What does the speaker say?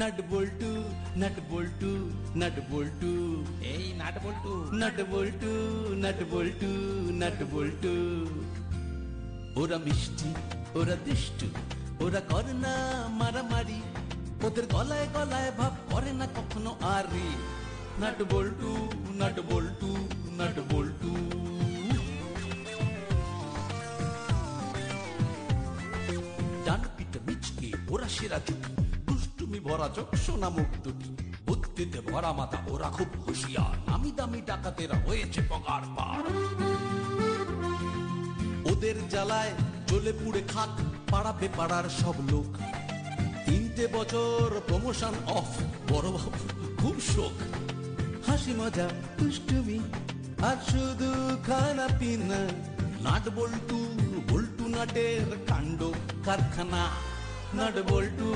Nut বল্টু nut বল্টু nut বল্টু এই nut বল্টু। Nut বল্টু nut বল্টু nut বল্টু। ওরা মিষ্টি, ওরা দুষ্টু, ওরা করে না মারামারি, ওদের গলায় গলায় ভাব করে না কখনো আরি। নাট বল্টু নাট বল্টু নাট বল্টু। ডান পিঠে মিচকে ওরা সেরা জুটি, দুষ্টুমি ভরা চোখ সোনা মুখ দুটি, বুদ্ধিতে ভরা মাথা ওরা খুব হুঁশিয়ার, নামি দামি ডাকাতেরা হয়েছে পগার পার। ওদের জ্বালায় জ্বলে পুড়ে খাক পাড়াবে পাড়ার সব লোক। 3টে বছর প্রমোশন অফ, বড় বাবু খুব শোক। হাসি মজা দুষ্টুমি আর শুধু খানা পিনা, নাট বল্টু বল্টু নাটের কাণ্ড কারখানা। নাট বল্টু